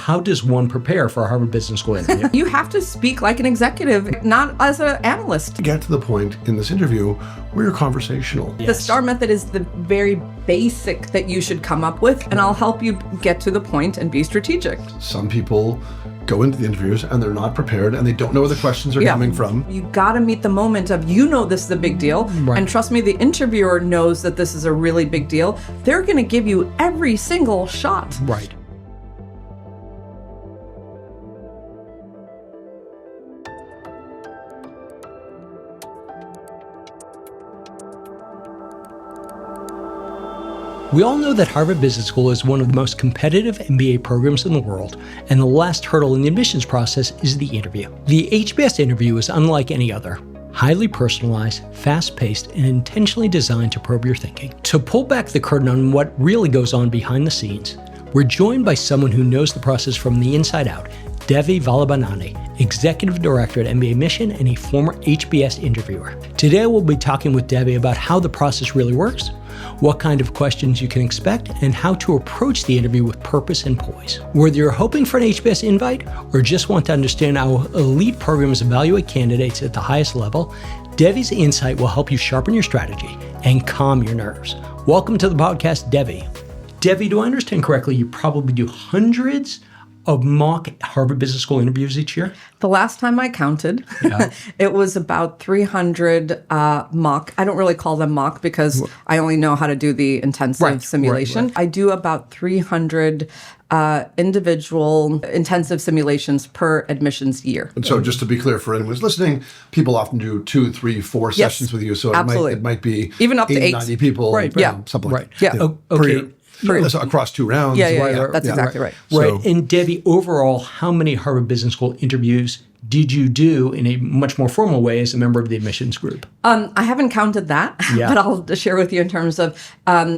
how does one prepare for a Harvard Business School interview? You have to speak like an executive, not as an analyst. Get to the point in this interview where you're conversational. The STAR method is the very basic that you should come up with, and I'll help you get to the point and be strategic. Some people go into the interviews and they're not prepared and they don't know where the questions are coming from. You got to meet the moment of, this is a big deal. Right. And trust me, the interviewer knows that this is a really big deal. They're going to give you every single shot. Right. We all know that Harvard Business School is one of the most competitive MBA programs in the world, and the last hurdle in the admissions process is the interview. The HBS interview is unlike any other. Highly personalized, fast-paced, and intentionally designed to probe your thinking. To pull back the curtain on what really goes on behind the scenes, we're joined by someone who knows the process from the inside out, Devi Vallabhaneni, Executive Director at mbaMission and a former HBS interviewer. Today we'll be talking with Devi about how the process really works, what kind of questions you can expect, and how to approach the interview with purpose and poise. Whether you're hoping for an HBS invite or just want to understand how elite programs evaluate candidates at the highest level, Devi's insight will help you sharpen your strategy and calm your nerves. Welcome to the podcast, Devi. Devi, do I understand correctly, you probably do hundreds of mock Harvard Business School interviews each year? The last time I counted, it was about 300 mock. I don't really call them mock because I only know how to do the intensive simulation. I do about 300 individual intensive simulations per admissions year. And so just to be clear for anyone who's listening, people often do 2, 3, 4 sessions with you. So it might be even up to 8, 90 people. Something like that. Yeah. Okay. Across 2 rounds. That's exactly right. Right. And Devi, overall, how many Harvard Business School interviews did you do in a much more formal way as a member of the admissions group? I haven't counted that, but I'll share with you in terms of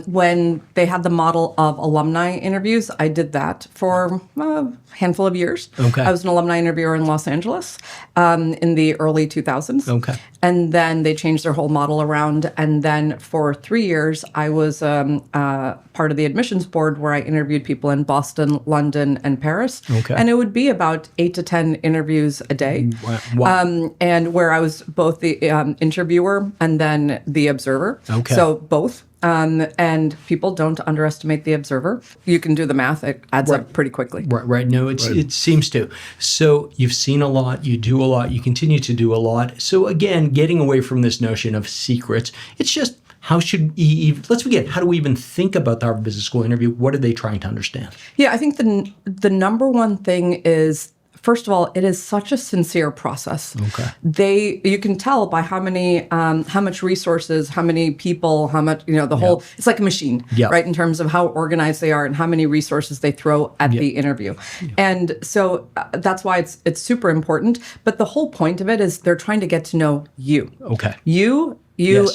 when they had the model of alumni interviews. I did that for a handful of years. Okay. I was an alumni interviewer in Los Angeles in the early 2000s. Okay. And then they changed their whole model around. And then for 3 years, I was part of the admissions board where I interviewed people in Boston, London, and Paris. Okay. And it would be about 8 to 10 interviews a day. Wow. And where I was both the interviewer and then the observer. Okay. So both. And people don't underestimate the observer. You can do the math. It adds up pretty quickly. Right. No, it seems to. So you've seen a lot, you do a lot, you continue to do a lot. So again, getting away from this notion of secrets, it's just let's begin. How do we even think about the Harvard Business School interview? What are they trying to understand? Yeah, I think the number one thing is, first of all, it is such a sincere process. Okay. You can tell by how much resources, how many people, how much, the whole, it's like a machine, right? In terms of how organized they are and how many resources they throw at the interview. And so that's why it's super important. But the whole point of it is they're trying to get to know you. Okay. You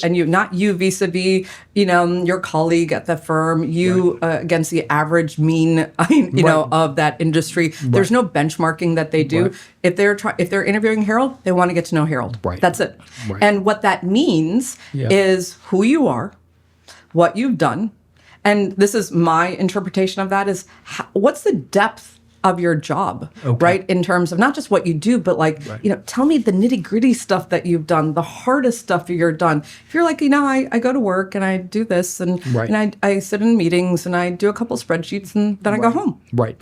and you, not you vis-a-vis, your colleague at the firm, against the average mean, of that industry. Right. There's no benchmarking that they do. Right. If they're interviewing Harold, they want to get to know Harold. Right. That's it. Right. And what that means is who you are, what you've done, and this is my interpretation of that is what's the depth of your job, right? In terms of not just what you do, but tell me the nitty gritty stuff that you've done, the hardest stuff you've done. If you're like, I go to work and I do this and I sit in meetings and I do a couple spreadsheets and then I go home. Right.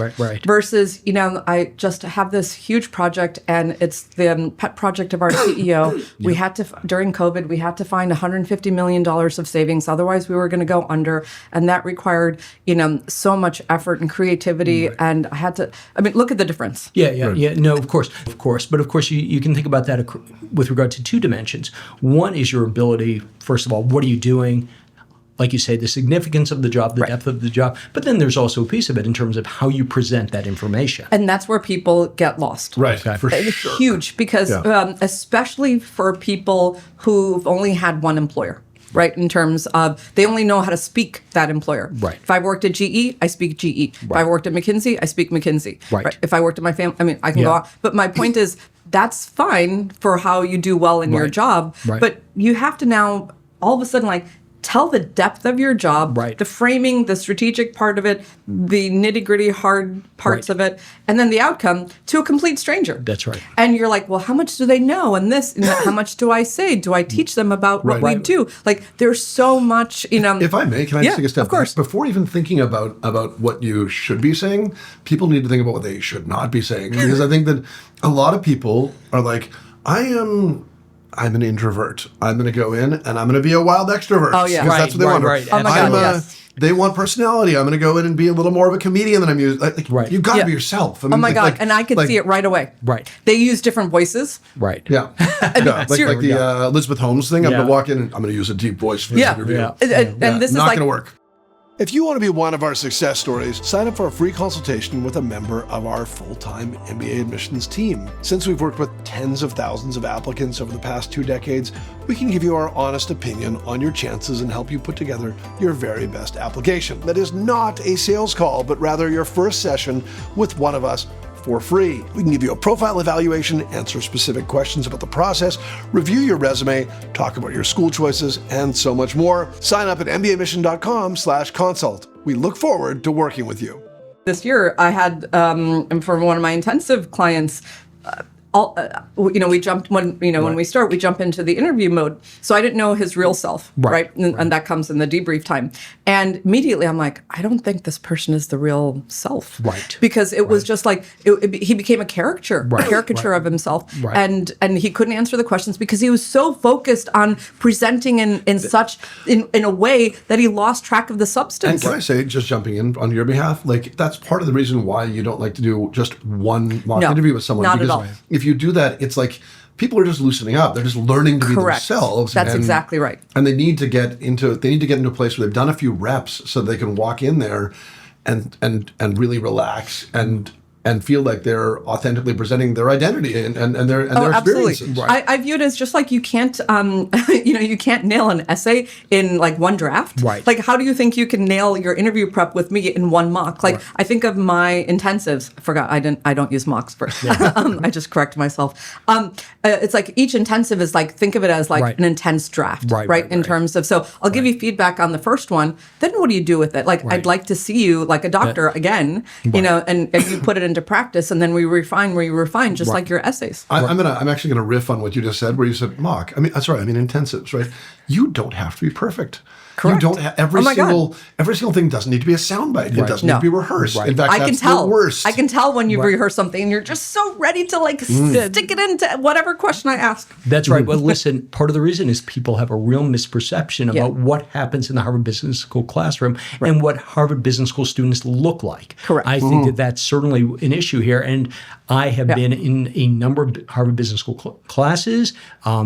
Versus, I just have this huge project and it's the pet project of our CEO. We had to, during COVID, we had to find $150 million of savings. Otherwise we were going to go under. And that required, so much effort and creativity. And I had to, look at the difference. Yeah. No, of course. But of course, you can think about that with regard to 2 dimensions. One is your ability, first of all, what are you doing? Like you say, the significance of the job, the depth of the job. But then there's also a piece of it in terms of how you present that information. And that's where people get lost. Right. For sure. It's huge because especially for people who've only had one employer. Right, in terms of they only know how to speak that employer. Right. If I worked at GE, I speak GE. Right. If I worked at McKinsey, I speak McKinsey. Right. If I worked at my family, I can go on. But my point is, that's fine for how you do well in your job. Right. But you have to now, all of a sudden, tell the depth of your job, Right. the framing, the strategic part of it, the nitty-gritty hard parts Right. of it, and then the outcome to a complete stranger. That's right. And you're like, well, how much do they know? And this, how much do I say? Do I teach them about what we do? Like, there's so much, If I may, can I just take a step of course. back? Before even thinking about what you should be saying, people need to think about what they should not be saying. Because I think that a lot of people are like, I'm an introvert. I'm going to go in and I'm going to be a wild extrovert. Oh, yeah. Because that's what they want. Right. Oh, my God, yes. They want personality. I'm going to go in and be a little more of a comedian than I'm used. Like, You've got to be yourself. I mean, oh my God. And I could see it right away. Right. They use different voices. Right. Yeah. Like the Elizabeth Holmes thing. I'm going to walk in and I'm going to use a deep voice for this interview. Yeah. And this is not like, going to work. If you want to be one of our success stories, sign up for a free consultation with a member of our full-time MBA admissions team. Since we've worked with tens of thousands of applicants over the past 2 decades, we can give you our honest opinion on your chances and help you put together your very best application. That is not a sales call, but rather your first session with one of us for free. We can give you a profile evaluation, answer specific questions about the process, review your resume, talk about your school choices, and so much more. Sign up at mbaMission.com/consult. We look forward to working with you. this year, I had for one of my intensive clients, we jumped when we start, we jump into the interview mode. So I didn't know his real self, right? And that comes in the debrief time. And immediately I'm like, I don't think this person is the real self, Right? Because it was just like he became a caricature of himself, and he couldn't answer the questions because he was so focused on presenting in a way that he lost track of the substance. And can I say, just jumping in on your behalf, like that's part of the reason why you don't like to do just one mock interview with someone. Not because at all. if you do that, it's like people are just loosening up. They're just learning to be themselves. That's exactly right. And they need to get into a place where they've done a few reps so they can walk in there and really relax and feel like they're authentically presenting their identity and their experiences. Absolutely. I view it as just like you can't you can't nail an essay in like one draft. Right. Like how do you think you can nail your interview prep with me in one mock? Like I think of my intensives. I forgot I don't use mocks first. I just correct myself. It's like each intensive is like, think of it as like an intense draft, right? In terms of, so I'll give you feedback on the first one. Then what do you do with it? Like I'd like to see you like a doctor again, and you put it into practice, and then we refine just like your essays. I'm actually gonna riff on what you just said, where you said mock. I mean intensives, right? You don't have to be perfect. Correct. You don't have every single thing doesn't need to be a soundbite. It doesn't need to be rehearsed. In fact, that's the worst. I can tell when you've rehearsed something and you're just so ready to like stick it into whatever question I ask. That's right. Well, listen, part of the reason is people have a real misperception about what happens in the Harvard Business School classroom and what Harvard Business School students look like. Correct. I think that that's certainly an issue here. And I have been in a number of Harvard Business School classes.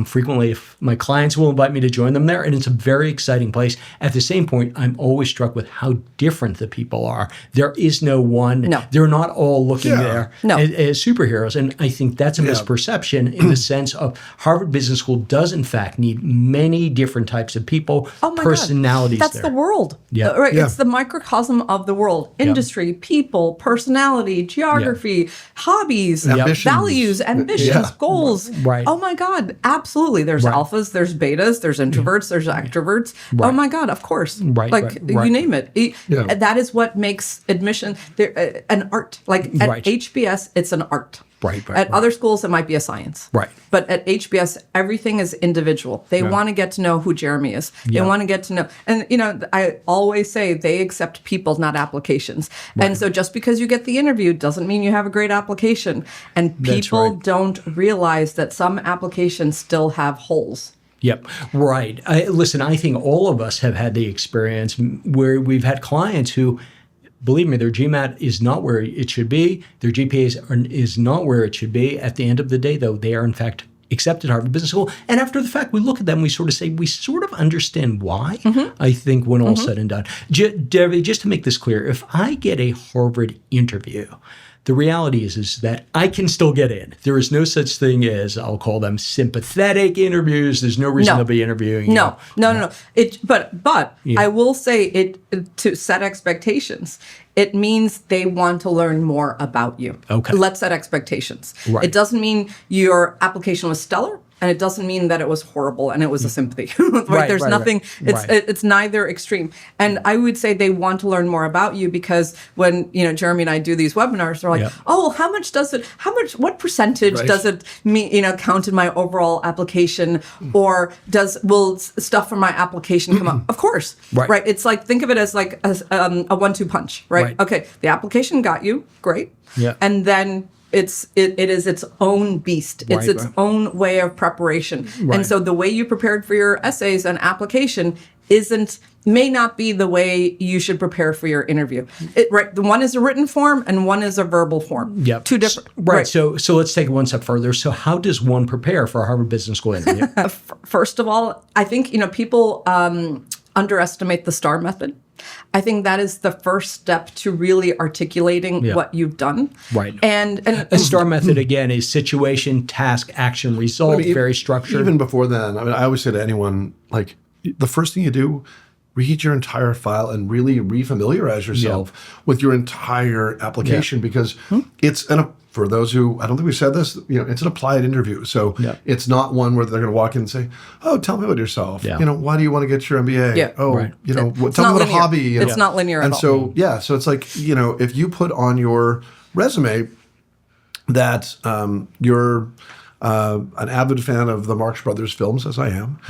Frequently, if my clients will invite me to join them there, and it's a very exciting place. At the same point, I'm always struck with how different the people are. There is no one. No. They're not all looking there as superheroes. And I think that's a misperception in the sense of Harvard Business School does, in fact, need many different types of people, personalities. That's the world. Right. It's the microcosm of the world. Industry, people, personality, geography, hobbies, values, ambitions, goals. Right. Oh my God. Absolutely. There's alphas, there's betas, there's introverts, there's extroverts. Oh my God, of course. You name it. That is what makes admission an art. Like at HBS, it's an art. At other schools, it might be a science. But at HBS, everything is individual. They want to get to know who Jeremy is. They want to get to know. And, I always say they accept people, not applications. And so just because you get the interview doesn't mean you have a great application. And people don't realize that some applications still have holes. Yep. Right. Listen, I think all of us have had the experience where we've had clients who, believe me, their GMAT is not where it should be. Their GPA is not where it should be. At the end of the day, though, they are, in fact, accepted Harvard Business School. And after the fact, we look at them, we sort of say, we sort of understand why, I think, when all said and done. Devi, just to make this clear, if I get a Harvard interview, the reality is that I can still get in. There is no such thing as, I'll call them sympathetic interviews. There's no reason to be interviewing. No. But I will say it to set expectations. It means they want to learn more about you. Okay. Let's set expectations. It doesn't mean your application was stellar. and it doesn't mean that it was horrible and it was a sympathy. Right? There's nothing. It's neither extreme. And I would say they want to learn more about you, because when Jeremy and I do these webinars, they're like, oh, what percentage does it count in my overall application, or will stuff from my application come up? Of course, right? It's like, think of it as like a 1-2 punch, right? Okay, the application got you, great, and then it is its own beast. It's its own way of preparation. And so the way you prepared for your essays and application may not be the way you should prepare for your interview. The one is a written form and one is a verbal form. Yep. Two different. Right. So let's take it one step further. So how does one prepare for a Harvard Business School interview? First of all, I think people underestimate the STAR method. I think that is the first step to really articulating what you've done. Right. And a STAR method, again, is situation, task, action, result, very structured. Even before then, I always say to anyone, like, the first thing you do, read your entire file and really refamiliarize yourself with your entire application, because it's for those who, I don't think we said this, it's an applied interview. So it's not one where they're going to walk in and say, oh, tell me about yourself. Why do you want to get your MBA? Yeah. Oh, tell me about a hobby. It's not linear at all. And so, so it's like, if you put on your resume that you're an avid fan of the Marx Brothers films, as I am,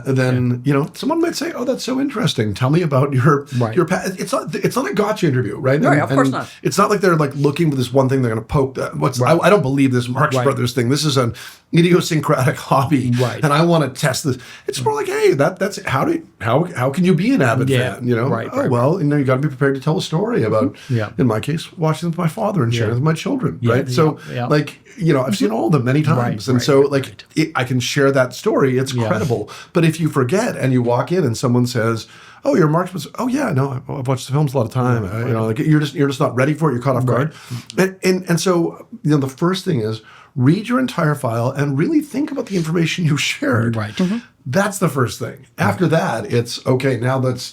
then someone might say, "Oh, that's so interesting. Tell me about your past." It's not a gotcha interview, right? No, of course not. It's not like they're like looking for this one thing they're going to poke. I don't believe this Marx Brothers thing. This is an idiosyncratic hobby, and I want to test this. It's more like, hey, that's how can you be an avid fan? Well, you got to be prepared to tell a story about. In my case, watching with my father and sharing with my children, right? So, I've seen all of them many times. I can share that story. It's credible. But if you forget and you walk in and someone says, oh, you're Marx, oh yeah, no, I've watched the films a lot of time. You're just not ready for it. You're caught off guard. And so, the first thing is read your entire file and really think about the information you shared. Right. That's the first thing. After that, it's okay. Now let's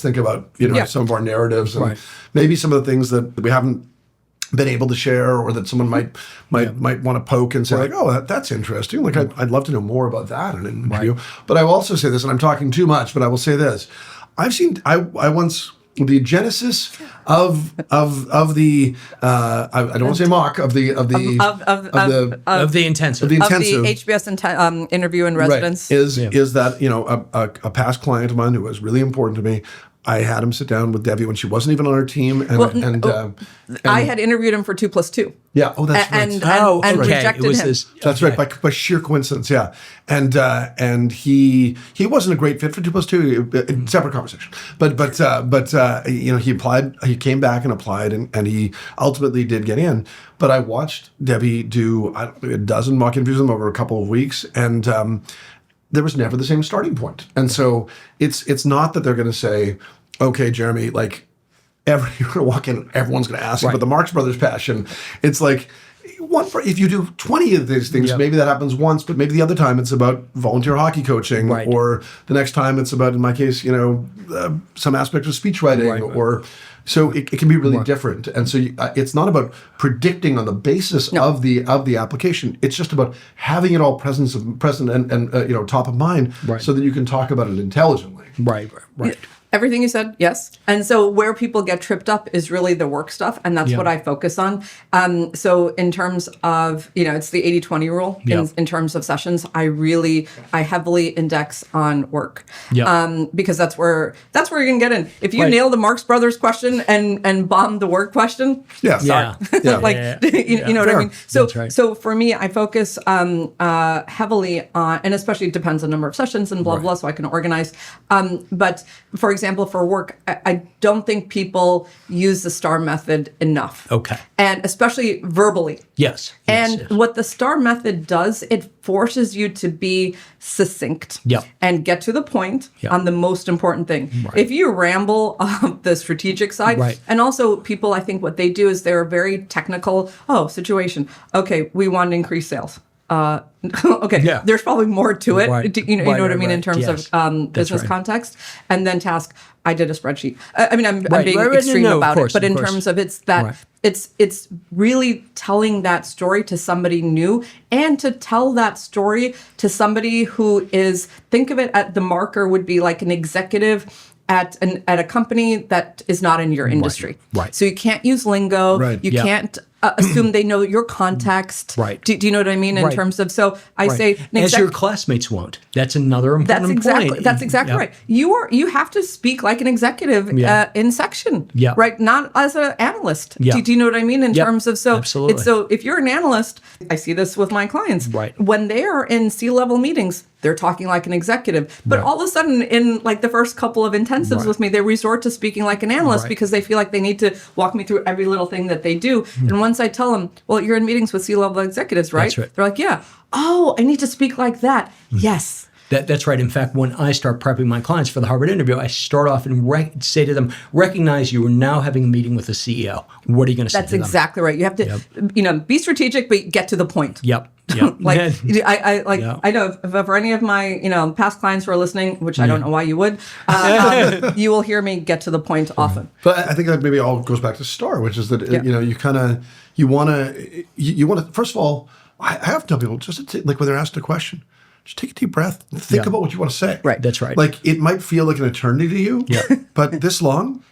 think about some of our narratives and maybe some of the things that we haven't been able to share, or that someone might want to poke and say like, oh, that's interesting. Like I'd love to know more about that in an interview. But I will also say this, and I'm talking too much, but I will say this: I once the genesis of the I don't want to say mock of the intensive of the HBS interview in residence is that a past client of mine who was really important to me. I had him sit down with Devi when she wasn't even on our team, and I had interviewed him for 2+2. Yeah. Oh, that's right. And rejected him. That's right. By sheer coincidence. Yeah. And he wasn't a great fit for 2+2. Separate conversation. But he applied. He came back and applied, and he ultimately did get in. But I watched Devi do a dozen mock interviews with him over a couple of weeks, and there was never the same starting point. And so it's not that they're going to say, okay, Jeremy, like you're going to walk in, everyone's going to ask you about the Marx Brothers passion. It's like, if you do 20 of these things, maybe that happens once, but maybe the other time it's about volunteer hockey coaching, or the next time it's about, in my case, some aspect of speech writing, or so it can be really different. And so it's not about predicting on the basis of the application. It's just about having it all present and top of mind, so that you can talk about it intelligently. Right. Everything you said, yes. And so where people get tripped up is really the work stuff, and that's what I focus on. So in terms of, it's the 80-20 rule in terms of sessions. I heavily index on work, because that's where you can get in. If you nail the Marx Brothers question and bomb the work question, you know what I mean? So for me, I focus heavily on, and especially it depends on the number of sessions and blah, blah, so I can organize. But for example, for work, I don't think people use the STAR method enough. Okay. And especially verbally. Yes. And what the STAR method does, it forces you to be succinct and get to the point on the most important thing. Right. If you ramble on the strategic side, and also people, I think what they do is they're very technical. Oh, situation. Okay, we want to increase sales. okay, there's probably more to it. Right. You know what I mean in terms of business right. context. And then task, I did a spreadsheet. I'm being extreme about it, but in terms of it's really telling that story to somebody new, and to tell that story to somebody who is, think of it at the marker would be like an executive at a company that is not in your industry. Right. So you can't use lingo. Right. You can't assume they know your context. Right. Do you know what I mean? In terms of, so I say, as your classmates won't. That's another important point. That's exactly right. You have to speak like an executive in section. Yeah. Right. Not as an analyst. Yeah. Do you know what I mean? In terms of, absolutely. So if you're an analyst, I see this with my clients. Right. When they are in C-level meetings, they're talking like an executive. But all of a sudden, in like the first couple of intensives with me, they resort to speaking like an analyst because they feel like they need to walk me through every little thing that they do. And once I tell them, well, you're in meetings with C-level executives, right? That's right. They're like, yeah. Oh, I need to speak like that. Yes. That's right. In fact, when I start prepping my clients for the Harvard interview, I start off and say to them, recognize you are now having a meeting with the CEO. What are you going to say to them? That's exactly right. You have to, be strategic, but get to the point. Yep. I know if for any of my, past clients who are listening, which I don't know why you would, you will hear me get to the point often. But I think that maybe all goes back to STAR, which is that, you want to, first of all, I have to tell people, just like when they're asked a question, just take a deep breath and think about what you want to say. Right. That's right. Like, it might feel like an eternity to you, but this long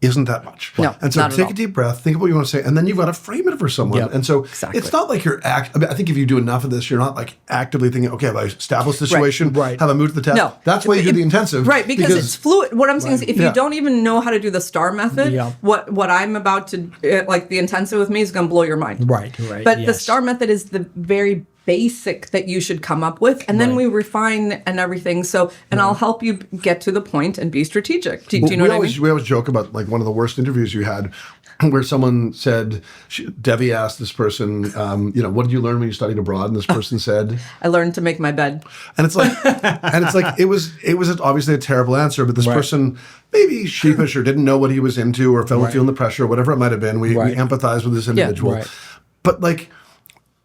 isn't that much. No, and so not take a deep breath, think about what you want to say, and then you've got to frame it for someone. And so it's not like you're I think if you do enough of this, you're not like actively thinking, okay, have I established the situation? Right. Have I moved to the test? No. That's why you do the intensive. Right, because it's fluid. What I'm saying is, if you don't even know how to do the STAR method, what I'm about to, like the intensive with me, is going to blow your mind. Right. But the STAR method is the very basic that you should come up with, and then we refine and everything. So, and I'll help you get to the point and be strategic. Do you know what I mean? We always joke about like one of the worst interviews you had, where someone said, Devi asked this person, what did you learn when you studied abroad? And this person said, I learned to make my bed. And it's like, it was obviously a terrible answer, but this person, maybe sheepish or didn't know what he was into or felt feeling the pressure or whatever it might have been. We empathize with this individual. Yeah. But like,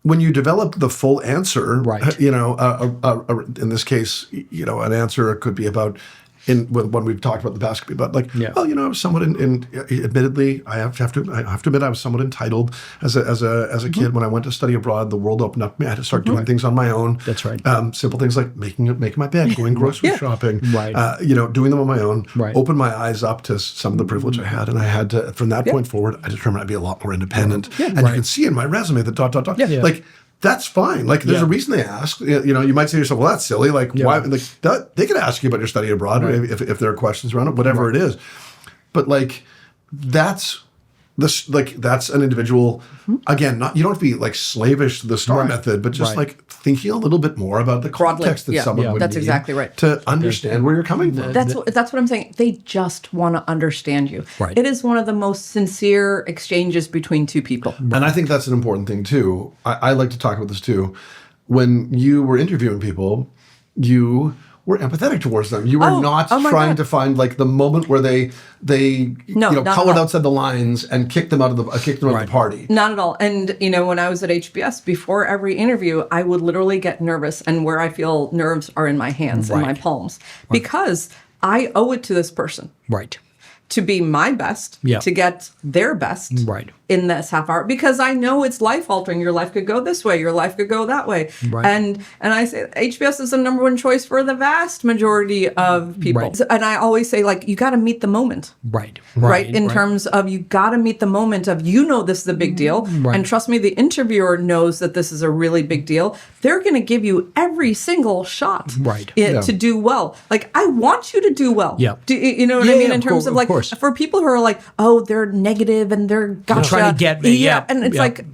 when you develop the full answer, in this case, an answer could be about, when we've talked about the past, could be about like, I was somewhat admittedly, I have to admit, I was somewhat entitled as a kid when I went to study abroad. The world opened up to me. I had to start doing things on my own. That's right. Simple things like making my bed, going grocery shopping, doing them on my own. Opened my eyes up to some of the privilege I had, and I had to, from that point forward, I determined I'd be a lot more independent. And you can see in my resume the ... Like, that's fine. Like, there's a reason they ask. You might say to yourself, well, that's silly. Like, why? Like, they could ask you about your study abroad if there are questions around it, whatever it is. But like, that's an individual. Again, you don't have to be like slavish to the STAR method, but just like thinking a little bit more about the context that someone would That's need exactly right. to understand where you're coming from. That's what I'm saying. They just want to understand you. Right. It is one of the most sincere exchanges between two people. And I think that's an important thing too. I like to talk about this too. When you were interviewing people, you were empathetic towards them. You were not trying to find like the moment where they colored outside the lines and kicked them out of the party. Not at all. And when I was at HBS, before every interview, I would literally get nervous, and where I feel nerves are in my hands and my palms, because I owe it to this person. Right. To be my best, to get their best in this half hour, because I know it's life altering. Your life could go this way, your life could go that way. Right. And I say HBS is the number one choice for the vast majority of people. Right. And I always say, like, you got to meet the moment. Right. In terms of, you got to meet the moment of, this is a big deal. And trust me, the interviewer knows that this is a really big deal. They're going to give you every single shot to do well. Like, I want you to do well. Yeah. You know what I mean? In terms of like, for people who are like, oh, they're negative and they're gotcha. Trying to get me. And it's like,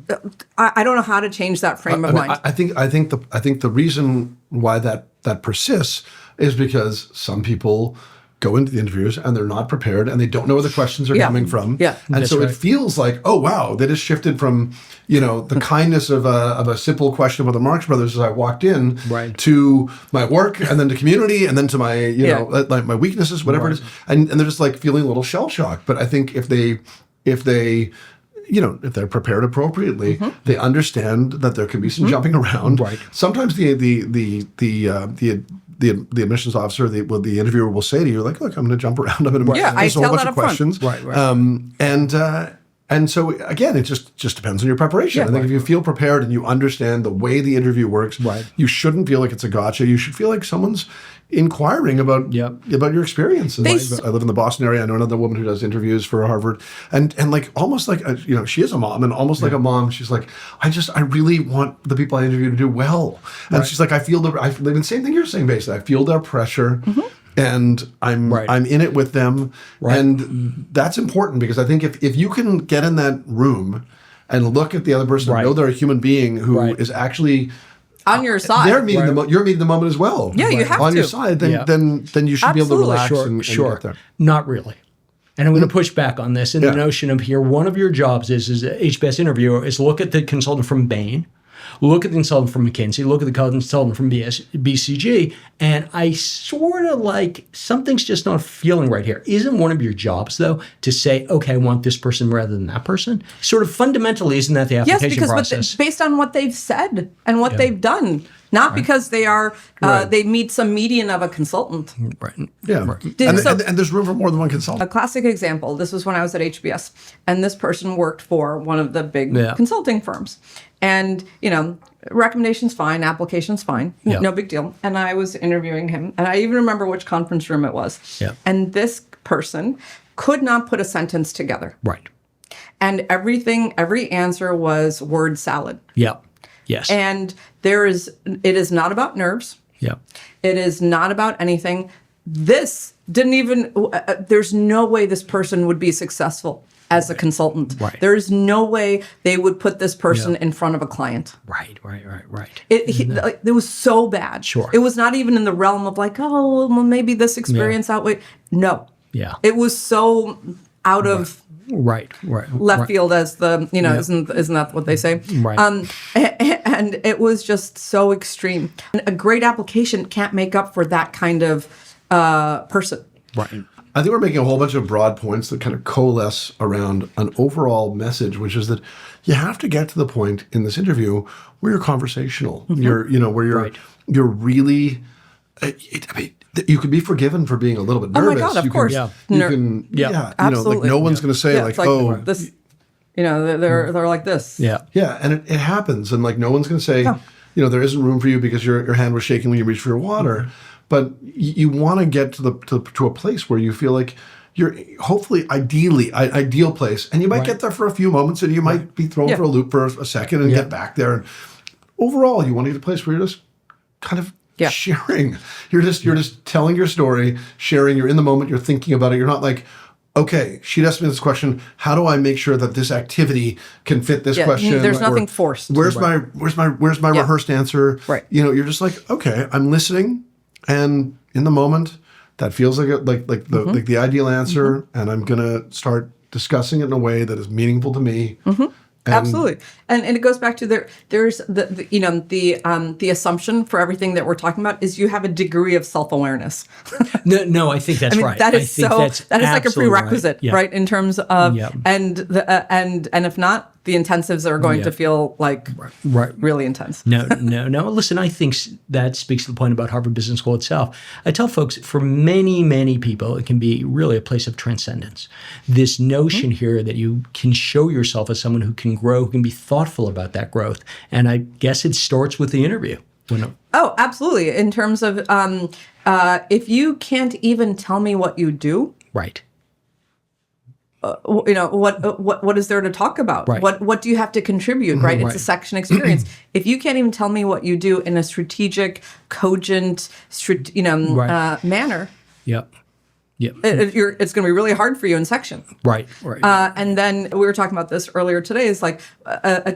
I don't know how to change that frame of mind. I think the reason why that persists is because some people go into the interviews and they're not prepared and they don't know where the questions are coming from. Yeah. And so it feels like, oh wow, they just shifted from, the kindness of a simple question about the Marx Brothers as I walked in to my work and then to community and then to my, like my weaknesses, whatever it is. And they're just like feeling a little shell shocked. But I think if they if they're prepared appropriately, they understand that there can be some jumping around. Right. Sometimes the admissions officer, the interviewer will say to you, like, look, I'm going to jump around. I'm going to I there's a whole tell bunch that of up front. questions. Right. And so, again, it just depends on your preparation. I think if you feel prepared and you understand the way the interview works, you shouldn't feel like it's a gotcha. You should feel like someone's inquiring about your experience. And I live in the Boston area. I know another woman who does interviews for Harvard. And like almost like, she is a mom. And almost like a mom, she's like, I really want the people I interview to do well. And she's like, I feel the same thing you're saying, basically. I feel their pressure. And I'm in it with them. And that's important because I think if you can get in that room and look at the other person and know they're a human being who is actually on your side. They're meeting you're meeting the moment as well. Yeah, you have on to. your side, then you should be able to relax and get there. Not really. And I'm going to push back on this in the notion of here, one of your jobs is an HBS interviewer is look at the consultant from Bain, look at the consultant from McKinsey, look at the consultant from BCG, and I sort of like something's just not feeling right here. Isn't one of your jobs, though, to say, okay, I want this person rather than that person? Sort of fundamentally, isn't that the application process? Based on what they've said and what they've done, not because they are they meet some median of a consultant. Yeah. And there's room for more than one consultant. A classic example, this was when I was at HBS, and this person worked for one of the big consulting firms. And, recommendations fine, applications fine, no big deal. And I was interviewing him, and I even remember which conference room it was. Yeah. And this person could not put a sentence together. Right. And every answer was word salad. Yeah. Yes. And it is not about nerves. Yeah. It is not about anything. This didn't even, there's no way this person would be successful as a consultant. Right. There is no way they would put this person in front of a client. Right. It was so bad. Sure. It was not even in the realm of like, oh, well, maybe this experience outweighed. No. Yeah. It was so out of left field as the, isn't that what they say? Right. And it was just so extreme. And a great application can't make up for that kind of person. Right. I think we're making a whole bunch of broad points that kind of coalesce around an overall message, which is that you have to get to the point in this interview where you're conversational. Where you're really, you could be forgiven for being a little bit nervous. Oh my God, of course. Absolutely. Like no one's going to say this, they're like this. Yeah, and it happens, and like no one's going to say, there isn't room for you because your hand was shaking when you reached for your water. But you want to get to a place where you feel like you're hopefully ideal place, and you might get there for a few moments, and you might be thrown for a loop for a second and get back there. And overall, you want to get to a place where you're just kind of sharing. You're just telling your story, sharing. You're in the moment. You're thinking about it. You're not like, okay, she'd asked me this question. How do I make sure that this activity can fit this question? There's nothing forced. Where's my rehearsed answer? Right. You're just like, okay, I'm listening. And in the moment, that feels like the ideal answer, and I'm gonna start discussing it in a way that is meaningful to me. Absolutely, and it goes back to there's the assumption for everything that we're talking about is you have a degree of self-awareness. No, I think that's right. That is like a prerequisite, right? In terms of and if not, the intensives are going to feel like really intense. No. Listen, I think that speaks to the point about Harvard Business School itself. I tell folks, for many, many people, it can be really a place of transcendence. This notion here that you can show yourself as someone who can grow, who can be thoughtful about that growth. And I guess it starts with the interview. Oh, absolutely. In terms of if you can't even tell me what you do. Right. What is there to talk about? Right. What do you have to contribute? Right. It's a section experience. If you can't even tell me what you do in a strategic, cogent, manner. Yep. It's going to be really hard for you in section. Right. And then we were talking about this earlier today. Is like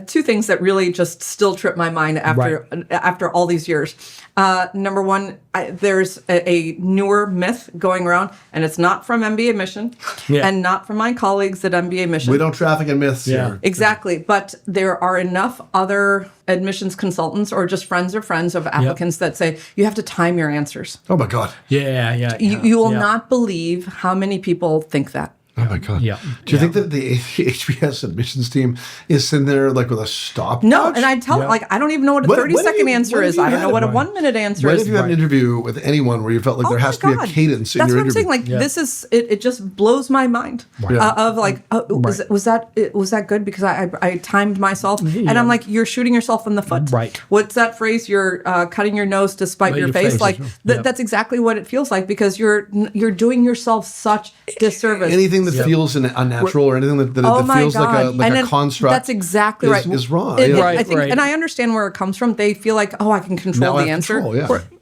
two things that really just still trip my mind after all these years. Number one, there's a newer myth going around, and it's not from mbaMission and not from my colleagues at mbaMission. We don't traffic in myths here. Exactly. But there are enough other admissions consultants or just friends of applicants that say you have to time your answers. Oh my God. You will not believe how many people think that. Oh my God. Yeah. Do you think that the HBS admissions team is sitting there like with a stopwatch? No, and I tell like, I don't even know what a 30-second answer is. I don't know what a 1 minute answer When is. have you had an interview with anyone where you felt like there has to be a cadence in That's your what I'm saying. interview? Like this is it just blows my mind. Of like, was that good because I timed myself, and I'm like, you're shooting yourself in the foot. Right. What's that phrase? You're cutting your nose to spite your face. Like that's exactly what it feels like, because you're doing yourself such disservice. Anything that feels unnatural or anything that feels like a construct. That's exactly right. Is wrong. I think, and I understand where it comes from. They feel like, I can control the answer.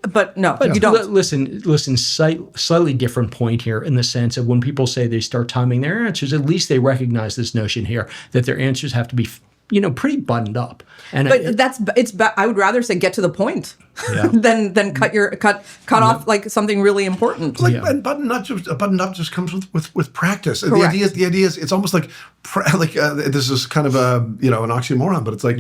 But no, you don't. Listen, slightly different point here in the sense of when people say they start timing their answers, at least they recognize this notion here that their answers have to be, pretty buttoned up. And I would rather say get to the point than cut off like something really important. And buttoned up just comes with practice. The idea is it's almost like this is kind of an oxymoron, but it's like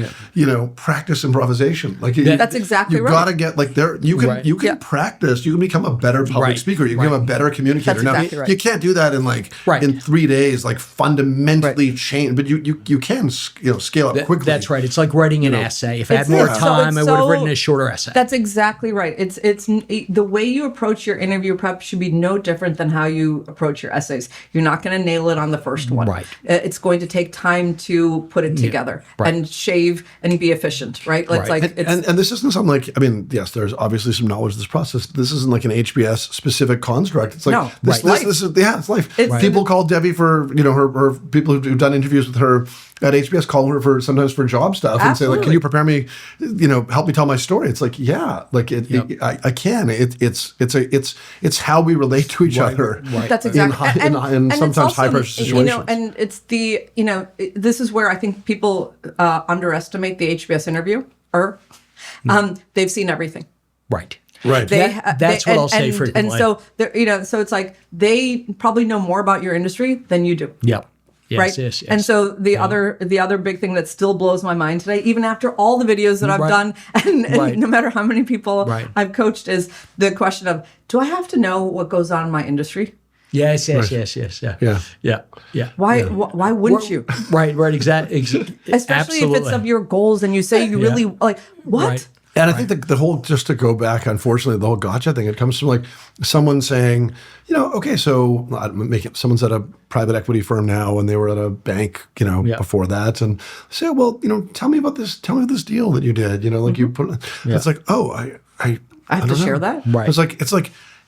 practice improvisation. Like that's exactly right. You got to get like there. You can practice. You can become a better public speaker. You can become a better communicator. That's exactly right. You can't do that in 3 days, like fundamentally change. But you can scale up quickly. That's right. It's like writing an essay. If I had more time, I would have written a shorter essay. That's exactly right. It's the way you approach your interview prep should be no different than how you approach your essays. You're not going to nail it on the first one. Right. It's going to take time to put it together and shave and be efficient. Right. And this isn't something like, yes, there's obviously some knowledge of this process. But this isn't like an HBS specific construct. It's like this is it's life. People call Devi for her people who've done interviews with her at HBS call her sometimes for job stuff. Absolutely. And say, like, can you prepare me, help me tell my story? It's like, I can. It's how we relate to each other. Right. That's exactly. And sometimes high pressure situations. And it's this is where I think people underestimate the HBS interviewer. They've seen everything. Right. Right. That's what I'll say frequently. And so, so it's like they probably know more about your industry than you do. Yep. Yes, right. Yes. And so the other big thing that still blows my mind today, even after all the videos that I've done, and no matter how many people I've coached, is the question of, do I have to know what goes on in my industry? Yes. Yeah. Why wouldn't you? Right. Exactly. Especially Absolutely. if it's of your goals and you say you really like what. Right. And I think the whole, just to go back, unfortunately, the whole gotcha thing, it comes from like someone saying, okay, so someone's at a private equity firm now and they were at a bank, before that. And say, well, tell me about this deal that you did, you put, it's like, I have to share that. Right.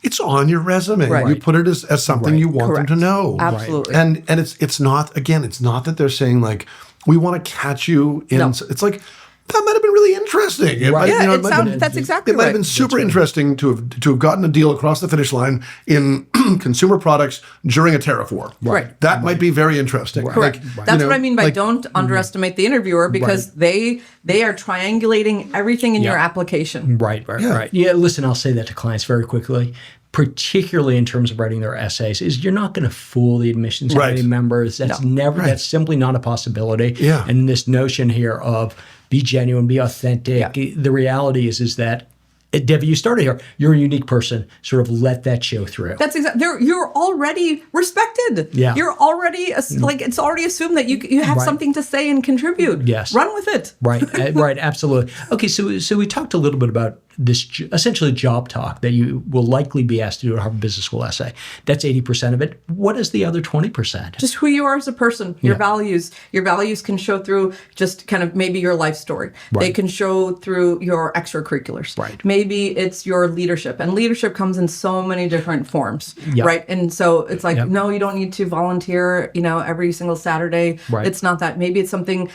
It's on your resume. Right. You put it as something you want them to know. Absolutely. And it's not that they're saying like, we want to catch you in, it's like, that might have been really interesting. Right. That's exactly right. It might have been super interesting to have gotten a deal across the finish line in consumer products during a tariff war. Right. That might be very interesting. Correct. That's what I mean by don't underestimate the interviewer, because they are triangulating everything in your application. Right. Yeah, listen, I'll say that to clients very quickly, particularly in terms of writing their essays, is you're not going to fool the admissions committee members. That's that's simply not a possibility. Yeah. And this notion here of be genuine, be authentic. The reality is that, Devi, you started here. You're a unique person. Sort of let that show through. That's exactly. You're already respected. Yeah. You're already it's already assumed that you have something to say and contribute. Yes. Run with it. Right. Absolutely. Okay. So we talked a little bit about this essentially job talk that you will likely be asked to do at Harvard Business School essay. That's 80% of it. What is the other 20%? Just who you are as a person, your values. Your values can show through just kind of maybe your life story. Right. They can show through your extracurriculars. Right. Maybe it's your leadership. And leadership comes in so many different forms. Yep. Right. And so it's like, no, you don't need to volunteer, every single Saturday. Right. It's not that. Maybe it's something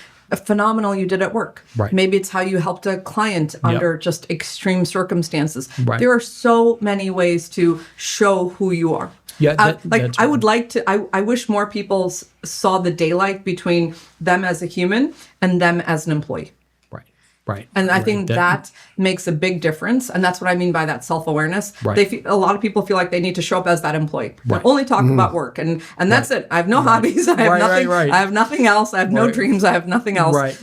phenomenal you did at work. Right. Maybe it's how you helped a client under just extreme circumstances. Right. There are so many ways to show who you are. Yeah, I would like to. I wish more people saw the daylight between them as a human and them as an employee. Right. And I think that makes a big difference. And that's what I mean by that self-awareness. Right. A lot of people feel like they need to show up as that employee. Right. Only talk about work. And that's it. I have no hobbies. I have nothing. I have nothing else. I have no dreams. I have nothing else. Right.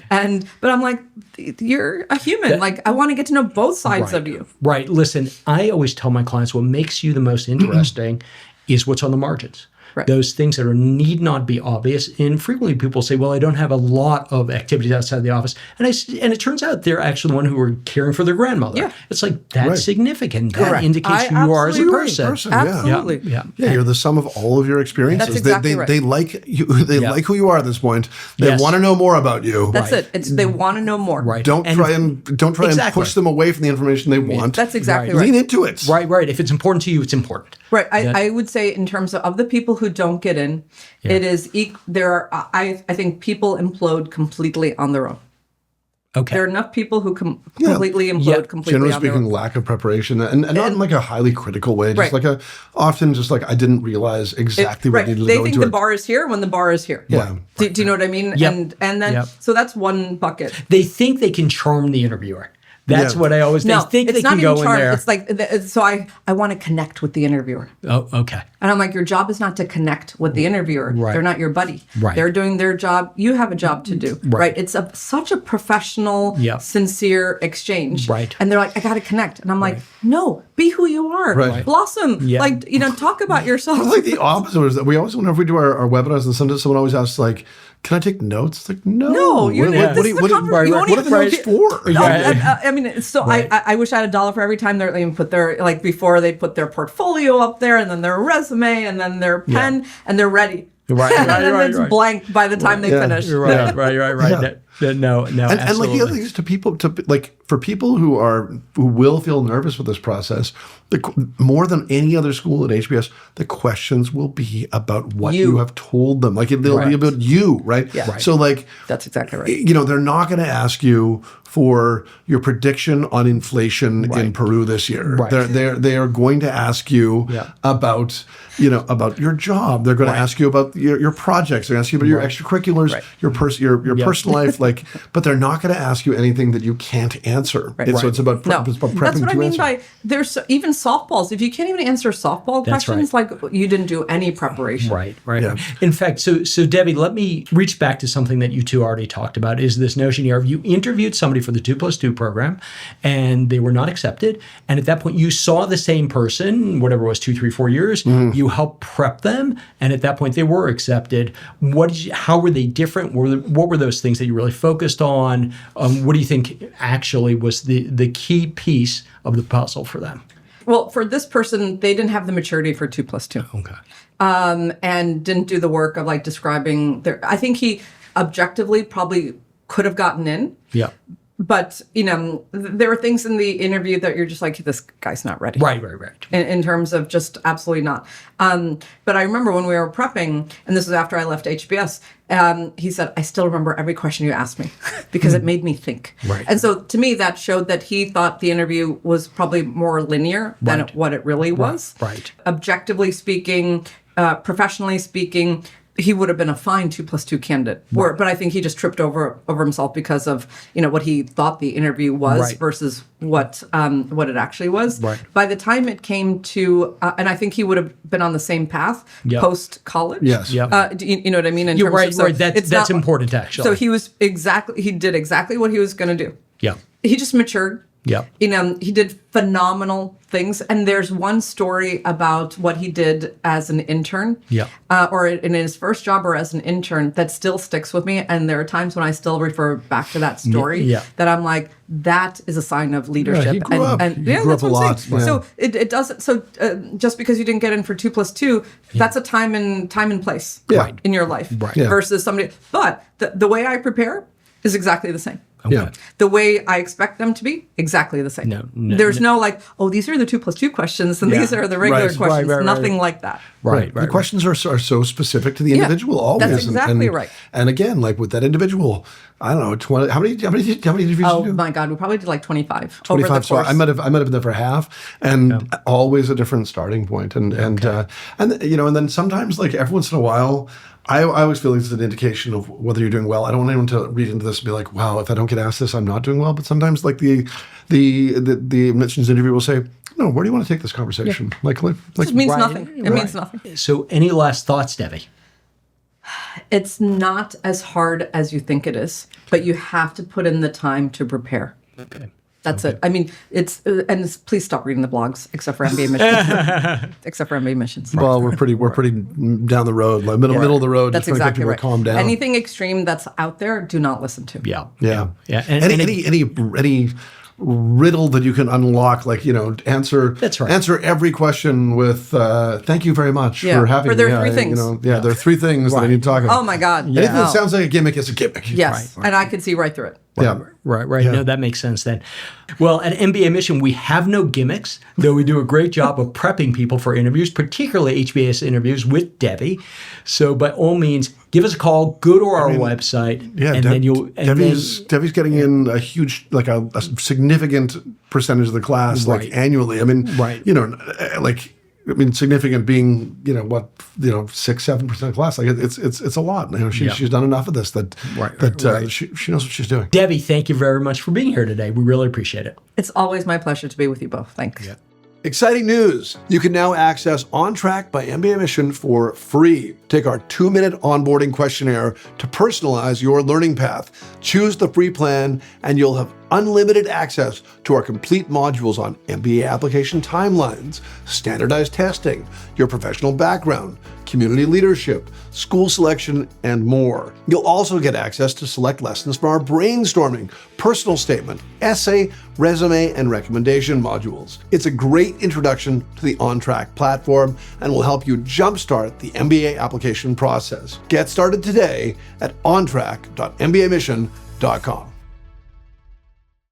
But I'm like, you're a human. I want to get to know both sides of you. Right. Listen, I always tell my clients what makes you the most interesting is what's on the margins. Right. Those things that need not be obvious. And frequently people say, well, I don't have a lot of activities outside the office. And it turns out they're actually the one who are caring for their grandmother. Yeah. It's like, that's Right. significant. That Correct. indicates who you are as a person. Absolutely. Yeah. Yeah, you're the sum of all of your experiences. That's exactly they, right. they like you. They Yeah. like who you are at this point. They Yes. want to know more about you. That's it. They want to know more. Right. Don't try and Exactly. push them away from the information they want. That's exactly Right. right. Lean into it. Right. If it's important to you, it's important. Right. I would say in terms of the people who don't get in, it is there are I think people implode completely on their own. Okay. There are enough people who completely implode completely Generally on their speaking, own. lack of preparation, and not in like a highly critical way. Just Right. often just like I didn't realize exactly what Right. needed to They go think into the it. bar is here when the bar is here. Yeah. Do you know what I mean? Yep. And then Yep. so that's one bucket. They think they can charm the interviewer. That's Yeah. what I always No, think it's they not can even go in charm. there. It's like so I want to connect with the interviewer. Oh, okay. And I'm like, your job is not to connect with the interviewer. Right. They're not your buddy. Right. They're doing their job. You have a job to do. Right. It's such a professional, Yeah. sincere exchange. Right. And they're like, I got to connect. And I'm like, no, be who you are. Right. Blossom. Yeah. Like, talk about yourself. It's like the opposite is that we always, whenever we do our webinars, and sometimes someone always asks like, "Can I take notes?" It's like, no. No, you're What this is the conversation. You won't what are the even- notes for? No, Yeah. I mean, so Right. I wish I had $1 for every time they even put their, like before they put their portfolio up there and then their resume and then their pen and they're ready. Right, and right, then right, it's right. blank by the time they Yeah. finish. Right. Yeah. No, And like the absolutely. other thing is for people who will feel nervous with this process, more than any other school at HBS, the questions will be about what you have told them. Like they'll be about you, right? Yeah. Right. So like That's exactly right. they're not going to ask you for your prediction on inflation in Peru this year. Right. They are going to ask you about your job. They're going to ask you about your projects. They're going to ask you about your extracurriculars, your personal life. But they're not going to ask you anything that you can't answer. Right. So it's about No, it's about prepping that's what I to mean answer. by there's even softballs. If you can't even answer softball That's questions, right. like you didn't do any preparation. Right. Yeah. In fact, so Debbie, let me reach back to something that you two already talked about, is this notion here of you interviewed somebody for the 2+2 program and they were not accepted. And at that point, you saw the same person, whatever it was, 2, 3, 4 years, you helped prep them. And at that point, they were accepted. How were they different? What were those things that you really focused on? What do you think actually was the key piece of the puzzle for them? Well, for this person, they didn't have the maturity for 2+2. Okay. And didn't do the work of like describing I think he objectively probably could have gotten in. Yeah. But, there are things in the interview that you're just like, this guy's not ready. Right. In terms of just absolutely not. But I remember when we were prepping, and this was after I left HBS, he said, I still remember every question you asked me because it made me think. Right. And so to me, that showed that he thought the interview was probably more linear than what it really was. Right. Objectively speaking, professionally speaking, he would have been a fine 2+2 candidate. But I think he just tripped over himself because of what he thought the interview was versus what it actually was. Right. By the time it came to, and I think he would have been on the same path post college. Yes. Yep. You know what I mean? You're right. So Right. That's not- important, actually. So he did exactly what he was going to do. Yeah. He just matured. Yeah. He did phenomenal things. And there's one story about what he did as an intern, or in his first job or as an intern, that still sticks with me. And there are times when I still refer back to that story that I'm like, that is a sign of leadership. Yeah, he grew up. He grew that's up what a I'm lot. saying. Yeah. So it doesn't. So just because you didn't get in for 2+2, that's a time and place in your life versus somebody. But the way I prepare is exactly the same. Okay. Yeah. The way I expect them to be, exactly the same. There's no like, oh, these are the 2+2 questions and these are the regular questions. Nothing like that. Right. The questions are so specific to the individual always. That's exactly right. And again, like with that individual, I don't know, 20. How many interviews did you do? My God, we probably did like 25. 25. Over the So course. I might have been there for half, and always a different starting point. And then sometimes, like every once in a while, I always feel like it's an indication of whether you're doing well. I don't want anyone to read into this and be like, wow, if I don't get asked this, I'm not doing well. But sometimes like the admissions interview will say, no, where do you want to take this conversation? Like it means nothing. It means nothing. So any last thoughts, Debbie? It's not as hard as you think it is, but you have to put in the time to prepare. Okay. That's it. I mean, please stop reading the blogs, except for mbaMission. Except for mbaMission. Well, we're pretty down the road, like middle of the road. That's just exactly to right. Calm down. Anything extreme that's out there, do not listen to. Yeah. And Any riddle that you can unlock, like, answer. That's right. Answer every question with "Thank you very much for having me." There are three things. There are three things that I need to talk about. Oh my God. Anything that sounds like a gimmick is a gimmick. Yes, and I can see right through it. Right. Yeah. No, that makes sense then. Well, at mbaMission, we have no gimmicks, though we do a great job of prepping people for interviews, particularly HBS interviews with Devi. So by all means, give us a call, go to our website, and then you'll... Devi's getting in a huge, like a significant percentage of the class, like annually. I mean, significant being, 6-7% of class. Like it's a lot. She's done enough of this that she knows what she's doing. Devi, thank you very much for being here today. We really appreciate it. It's always my pleasure to be with you both. Thanks. Yeah. Exciting news! You can now access On Track by mbaMission for free. Take our 2-minute onboarding questionnaire to personalize your learning path. Choose the free plan, and you'll have unlimited access to our complete modules on MBA application timelines, standardized testing, your professional background, community leadership, school selection, and more. You'll also get access to select lessons from our brainstorming, personal statement, essay, resume, and recommendation modules. It's a great introduction to the On Track platform and will help you jumpstart the MBA application process. Get started today at ontrack.mbamission.com.